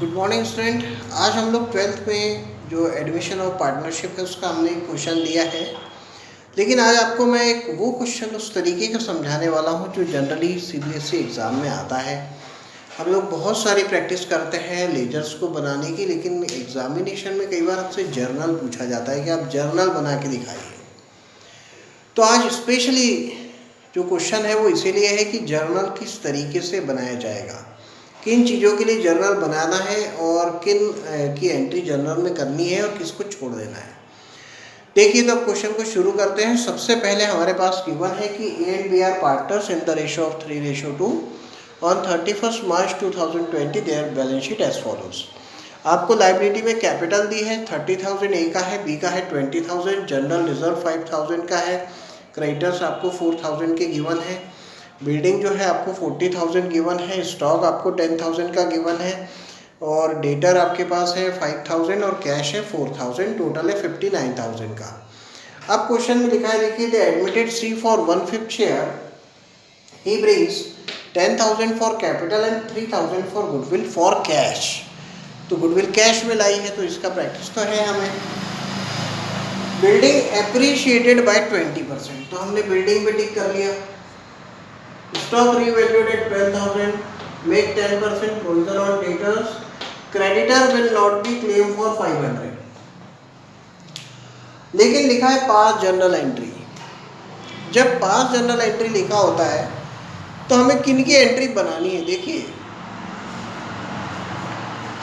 Good morning student. आज हम लोग ट्वेल्थ में जो एडमिशन और पार्टनरशिप है उसका हमने एक क्वेश्चन दिया है, लेकिन आज आपको मैं एक वो क्वेश्चन उस तरीके का समझाने वाला हूँ जो जनरली सीबीएसई एग्ज़ाम में आता है। हम लोग बहुत सारी प्रैक्टिस करते हैं लेजर्स को बनाने की, लेकिन एग्जामिनेशन में कई बार आपसे जर्नल पूछा जाता है कि आप जर्नल बना के दिखाइए। तो आज स्पेशली जो क्वेश्चन है वो इसीलिए है कि जर्नल किस तरीके से बनाया जाएगा, किन चीज़ों के लिए जर्नल बनाना है और किन की एंट्री जर्नल में करनी है और किसको छोड़ देना है। देखिए, तो अब क्वेश्चन को शुरू करते हैं। सबसे पहले हमारे पास गिवन है कि A and B are partners in the ratio of 3:2 on 31 March 2020। Their balance sheet as follows. आपको लाइबिलिटी में कैपिटल दी है 30,000 ए का है, बी का है 20,000, जनरल रिजर्व 5,000 का है, क्रेडिटर्स आपको 4,000 के गिवन है, बिल्डिंग जो है आपको 40,000 गिवन है, स्टॉक आपको 10,000 का गिवन है और डेटर आपके पास है 5,000 और कैश है 4,000, टोटल है 59,000 का। अब क्वेश्चन में लिखा है, देखिए, the admitted C for 1/5 share he brings 10,000 for capital and 3,000 for goodwill for cash. तो गुडविल कैश में लाई है, तो इसका प्रैक्टिस तो है हमें। बिल्डिंग एप्रिशिएटेड बाय 20%, तो हमने बिल्डिंग पे टिक कर लिया। Stock revalued at 12,000, make 10% provision on debtors, creditor will not be claim for 500। लेकिन लिखा है पास जर्नल एंट्री। जब पास जर्नल एंट्री लिखा होता है तो हमें किन की एंट्री बनानी है? देखिए,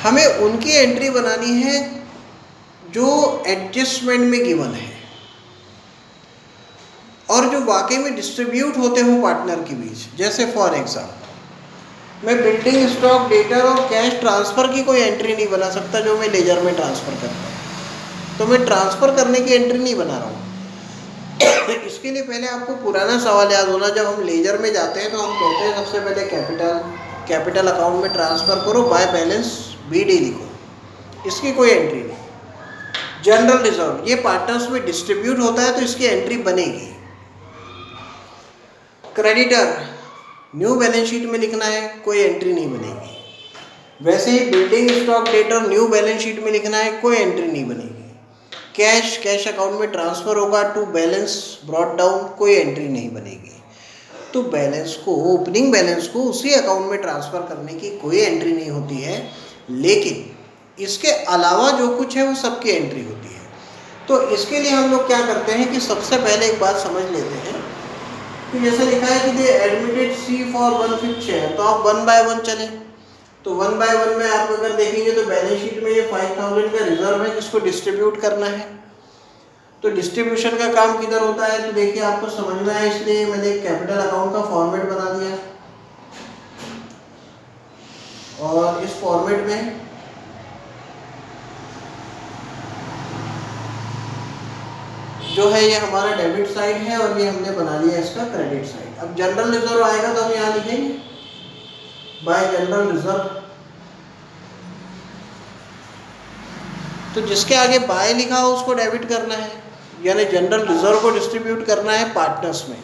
हमें उनकी एंट्री बनानी है जो एडजस्टमेंट में गिवन है और जो वाकई में डिस्ट्रीब्यूट होते हो पार्टनर के बीच। जैसे फॉर एग्जाम्पल, मैं बिल्डिंग, स्टॉक, डेटर और कैश ट्रांसफ़र की कोई एंट्री नहीं बना सकता जो मैं लेजर में ट्रांसफ़र करता हूँ, तो मैं ट्रांसफ़र करने की एंट्री नहीं बना रहा हूँ। इसके लिए पहले आपको पुराना सवाल याद होना, जब हम लेजर में जाते हैं तो हम कहते हैं सबसे पहले कैपिटल अकाउंट में ट्रांसफ़र करो, बाय बैलेंस BD लिखो, इसकी कोई एंट्री नहीं। जनरल रिजर्व ये पार्टनर्स में डिस्ट्रीब्यूट होता है तो इसकी एंट्री बनेगी। क्रेडिटर न्यू बैलेंस शीट में लिखना है, कोई एंट्री नहीं बनेगी। वैसे ही building, stock, debtor new balance sheet में लिखना है, कोई एंट्री नहीं बनेगी। कैश अकाउंट में ट्रांसफर होगा टू बैलेंस ब्रॉट डाउन, कोई एंट्री नहीं बनेगी। तो बैलेंस को, ओपनिंग बैलेंस को उसी अकाउंट में ट्रांसफर करने की कोई एंट्री नहीं होती है, लेकिन इसके अलावा जो कुछ है वो सबकी एंट्री होती है। तो इसके लिए हम लोग क्या करते हैं कि सबसे पहले एक बात समझ लेते हैं कि जैसे लिखा है कि दे एडमिटेड सी फॉर 1/5 शेयर, तो आप 1 बाय 1 चले। तो 1 बाय 1 में आप अगर देखेंगे तो बैलेंस शीट में ये 5,000 का रिजर्व है जिसको डिस्ट्रीब्यूट करना है। तो डिस्ट्रीब्यूशन का काम किधर होता है? तो देखिए, आपको समझ में आया इसलिए मैंने एक कैपिटल अकाउंट का फॉर्मेट बना दिया और इस फॉर्मेट में जो है ये हमारा डेबिट साइड है और ये हमने बना लिया इसका क्रेडिट साइड। अब जनरल रिजर्व आएगा तो हम यहाँ लिखेंगे बाय जनरल रिजर्व। तो जिसके आगे बाय लिखा हो उसको डेबिट करना है, यानी जनरल रिजर्व को डिस्ट्रीब्यूट करना है पार्टनर्स में।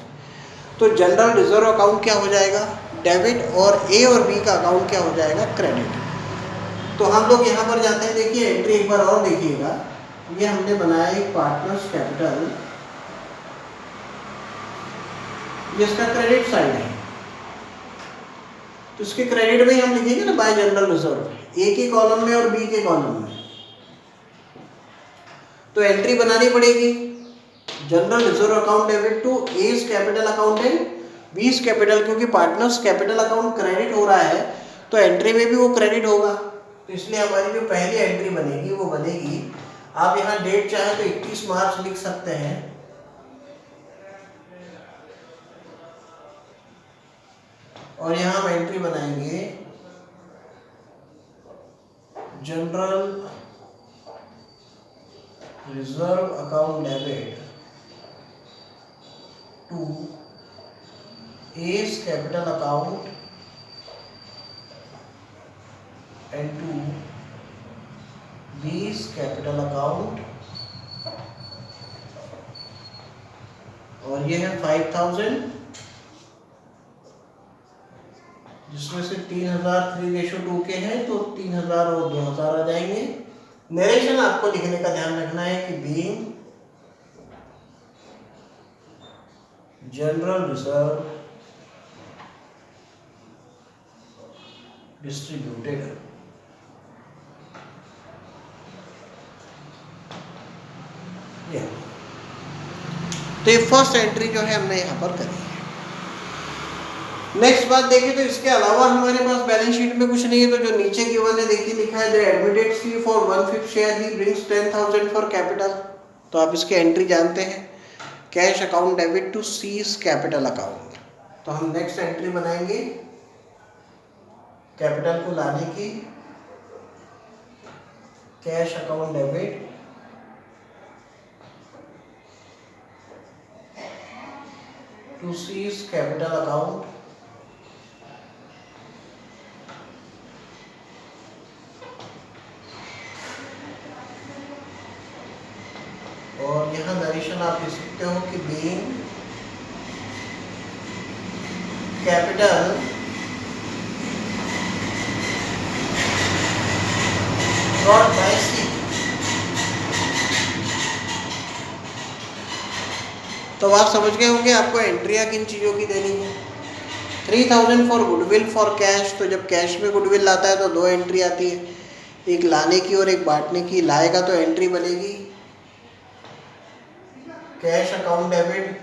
तो जनरल रिजर्व अकाउंट क्या हो जाएगा? डेबिट, और ए और बी का अकाउंट क्या हो जाएगा? क्रेडिट। तो हम लोग यहाँ पर जाते हैं। देखिए, एंट्री एक बार और देखिएगा, ये हमने बनाया एक पार्टनर्स कैपिटल, ये इसका क्रेडिट साइड है। तो इसके क्रेडिट में हम लिखेंगे ना बाय जनरल रिजर्व, ए के कॉलम में और बी के कॉलम में। तो एंट्री बनानी पड़ेगी, general reserve account debit to A's capital account and B's capital, क्योंकि पार्टनर्स कैपिटल अकाउंट क्रेडिट हो रहा है तो एंट्री में भी वो क्रेडिट होगा। तो इसलिए हमारी जो पहली एंट्री बनेगी वो बनेगी, आप यहाँ डेट चाहे तो 31 मार्च लिख सकते हैं, और यहाँ हम एंट्री बनाएंगे general reserve account debit to A's capital account and to B's capital account, और ये है 5,000 इसमें से 3000 3:2 के हैं तो 3000 और 2000 आ जाएंगे। नरेशन आपको लिखने का ध्यान रखना है कि बीइंग जनरल रिजर्व डिस्ट्रीब्यूटेड। तो ये फर्स्ट एंट्री जो है हमने यहाँ पर करी है। नेक्स्ट बात देखिए तो इसके अलावा हमारे पास बैलेंस शीट में कुछ नहीं है, तो जो नीचे गिवन है देखिए लिखा है the admitted C for 1/5 share he brings 10,000 for capital. तो आप इसके एंट्री जानते हैं, cash account debit to C's capital account. तो हम नेक्स्ट एंट्री बनाएंगे कैपिटल को लाने की, cash account debit to C's capital account. और यहाँ नरेशन आप लिख सकते हो कि being capital brought by C. तो आप समझ गए होंगे आपको एंट्रियाँ किन चीज़ों की देनी है। 3000 फॉर गुडविल फॉर कैश, तो जब कैश में गुडविल लाता है तो दो एंट्री आती है, एक लाने की और एक बांटने की। लाएगा तो एंट्री बनेगी cash account debit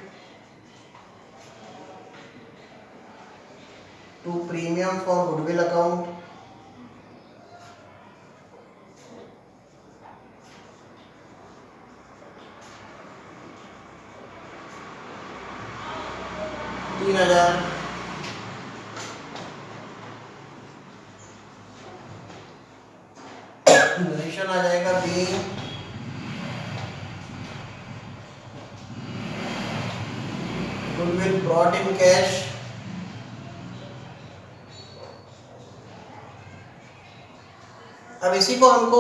to premium for goodwill account. Narration आ जाएगा being goodwill brought in cash अब इसी को हमको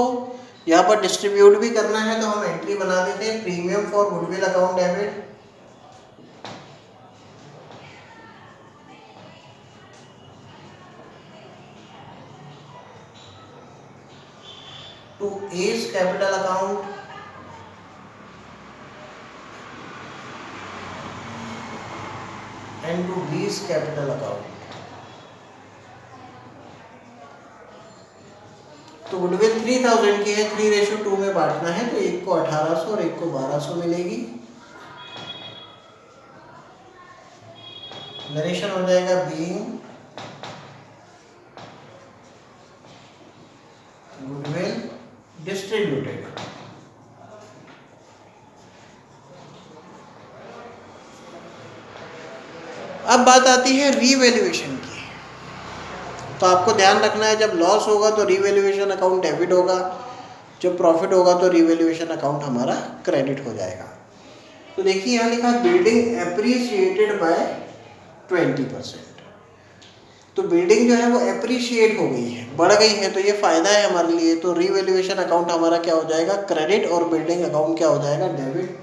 यहाँ पर डिस्ट्रीब्यूट भी करना है, तो हम एंट्री बना देते हैं premium for goodwill account debit to A's capital account and to B's capital account। तो गुडविल 3000 की है, 3:2 में बांटना है, तो एक को 1800 और एक को 1200 मिलेगी। नरेशन हो जाएगा बीइंग गुडविल डिस्ट्रीब्यूटेड। अब बात आती है रीवैल्यूएशन की। तो आपको ध्यान रखना है जब लॉस होगा तो रीवैल्यूएशन अकाउंट डेबिट होगा, जब प्रॉफिट होगा तो रीवैल्यूएशन अकाउंट हमारा क्रेडिट हो जाएगा। तो देखिए यहाँ लिखा बिल्डिंग एप्रिशिएटेड बाय 20%। तो बिल्डिंग जो है वो एप्रिशिएट हो गई है, बढ़ गई है, तो ये फायदा है हमारे लिए। तो रीवैल्यूएशन अकाउंट हमारा क्या हो जाएगा क्रेडिट और बिल्डिंग अकाउंट क्या हो जाएगा डेबिट।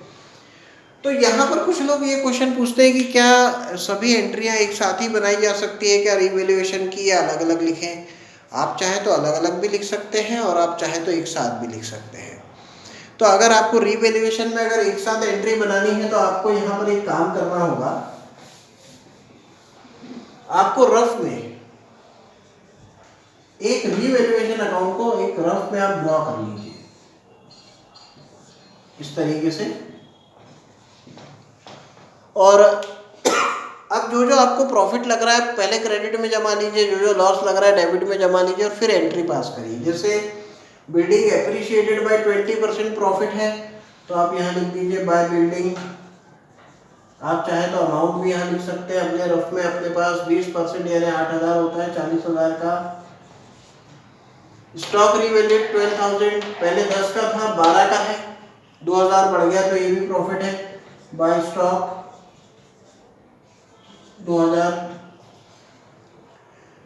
तो यहाँ पर कुछ लोग ये क्वेश्चन पूछते हैं कि क्या सभी एंट्रियाँ एक साथ ही बनाई जा सकती है क्या रीवैल्यूएशन की, या अलग अलग लिखें। आप चाहें तो अलग अलग भी लिख सकते हैं और आप चाहें तो एक साथ भी लिख सकते हैं। तो अगर आपको रीवैल्यूएशन में अगर एक साथ एंट्री बनानी है तो आपको यहाँ पर एक काम करना होगा, आपको रफ में एक रीवैल्यूएशन अकाउंट को एक रफ में आप ड्रॉ कर लीजिए इस तरीके से। और अब जो जो आपको प्रॉफिट लग रहा है पहले क्रेडिट में जमा लीजिए, जो जो लॉस लग रहा है डेबिट में जमा लीजिए और फिर एंट्री पास करिए। जैसे बिल्डिंग एप्रिशिएटेड बाय 20% प्रॉफिट है तो आप यहाँ लिख दीजिए बाय बिल्डिंग। आप चाहे तो अमाउंट भी यहाँ लिख सकते हैं अपने रफ में। अपने पास 20% यानी 8000 होता है 40,000 का। स्टॉक रीवैल्यूड 12,000, पहले 10 का था 12 का है, 2000 बढ़ गया तो ये भी प्रॉफिट है। By stock 2000।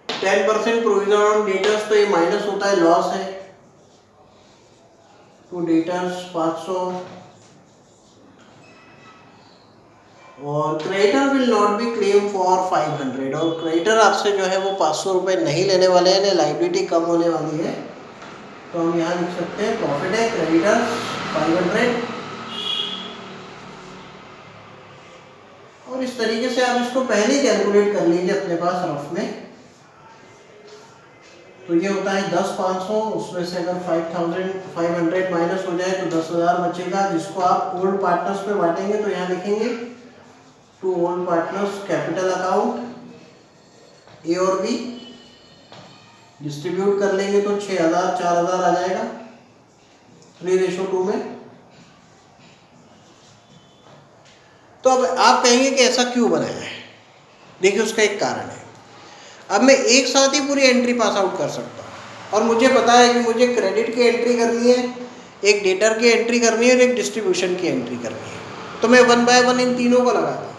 10% provision on debtors, तो ये माइनस होता है लॉस है, तो डेटर्स 500 और creditor will not be claim for 500, और क्रेडिटर आपसे जो है वो 500 रुपये नहीं लेने वाले हैं, लाइबिलिटी कम होने वाली है। तो हम यहाँ लिख सकते हैं प्रॉफिट है क्रेडिटर 500, और इस तरीके से आप इसको पहले ही कैलकुलेट कर लीजिए अपने पास रफ में। तो ये होता है 10,500, उसमें से अगर 5,500 माइनस हो जाए तो 10,000 बचेगा, जिसको आप ओल्ड पार्टनर्स में बांटेंगे। तो यहाँ लिखेंगे to old partners capital account A और बी, डिस्ट्रीब्यूट कर लेंगे तो 6,000 4,000 आ जाएगा 3:2 में। तो अब आप कहेंगे कि ऐसा क्यों बनाया है, देखिए उसका एक कारण है। अब मैं एक साथ ही पूरी एंट्री पास आउट कर सकता हूँ, और मुझे पता है कि मुझे क्रेडिट की एंट्री करनी है, एक डेटर की एंट्री करनी है और एक डिस्ट्रीब्यूशन की एंट्री करनी है। तो मैं 1 बाय 1 इन तीनों को लगाता हूँ।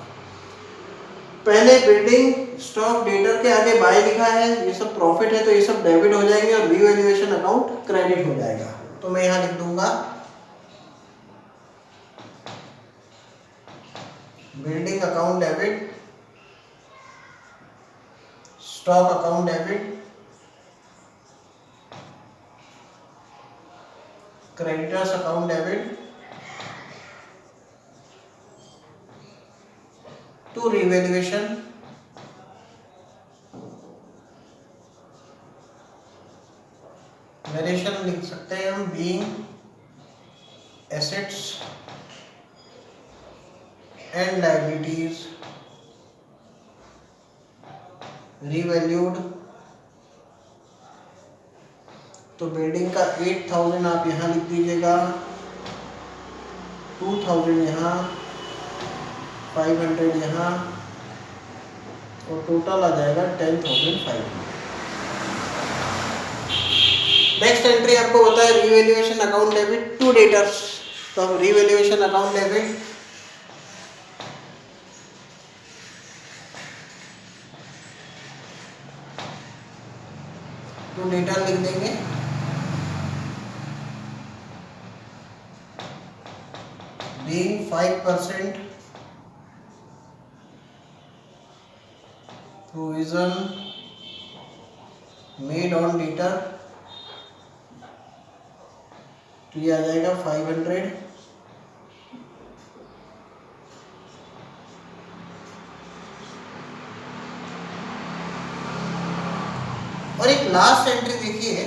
पहले बिल्डिंग स्टॉक डेटर के आगे बाय लिखा है, ये सब प्रॉफिट है तो ये सब डेबिट हो जाएंगे और रीवैल्यूएशन अकाउंट क्रेडिट हो जाएगा। तो मैं यहाँ लिख दूंगा building account debit, stock account debit, creditors account debit to revaluation variation लिख सकते हैं हम being assets and liabilities revalued. तो बिल्डिंग का 8,000 आप यहाँ लिख दीजिएगा, 2,000 यहाँ, 500 यहाँ, और टोटल आ जाएगा 10,500। नेक्स्ट एंट्री आपको होता है revaluation account debit to debtors. तो हम revaluation account debit to debtor लिख देंगे, being 5% provision made on debtor, तो ये आ जाएगा 500। और एक लास्ट एंट्री देखिए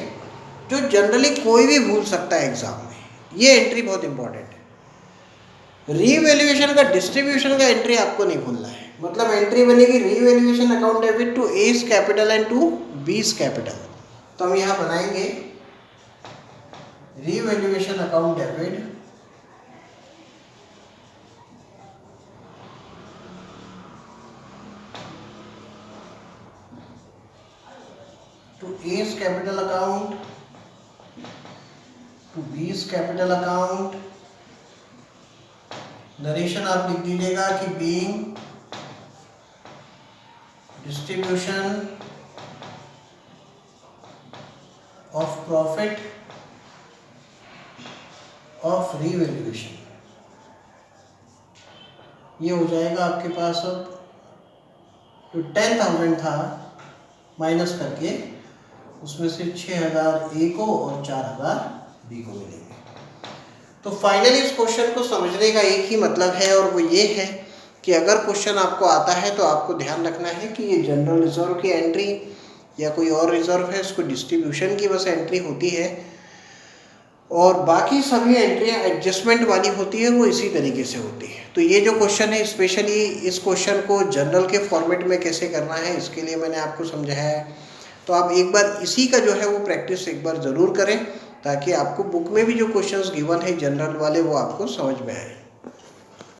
जो जनरली कोई भी भूल सकता है एग्जाम में, ये एंट्री बहुत इंपॉर्टेंट है। रीवैल्यूएशन का डिस्ट्रीब्यूशन का एंट्री आपको नहीं भूलना है। मतलब एंट्री बनेगी revaluation account debit to A's capital and to B's capital. तो हम यहाँ बनाएंगे revaluation account debit to A's capital account to B's capital account। Narration आप लिख दीजिएगा कि being distribution of profit of revaluation। ये हो जाएगा आपके पास अब जो 10,000 था माइनस करके उसमें से 6,000 ए को और 4,000 बी को मिलेंगे। तो फाइनली इस क्वेश्चन को समझने का एक ही मतलब है, और वो ये है कि अगर क्वेश्चन आपको आता है तो आपको ध्यान रखना है कि ये जनरल रिजर्व की एंट्री या कोई और रिजर्व है, इसको डिस्ट्रीब्यूशन की बस एंट्री होती है, और बाकी सभी एंट्रियाँ एडजस्टमेंट वाली होती है, वो इसी तरीके से होती है। तो ये जो क्वेश्चन है स्पेशली इस क्वेश्चन को जनरल के फॉर्मेट में कैसे करना है इसके लिए मैंने आपको समझाया है। तो आप एक बार इसी का जो है वो प्रैक्टिस एक बार ज़रूर करें, ताकि आपको बुक में भी जो क्वेश्चंस गिवन है जनरल वाले वो आपको समझ में आए।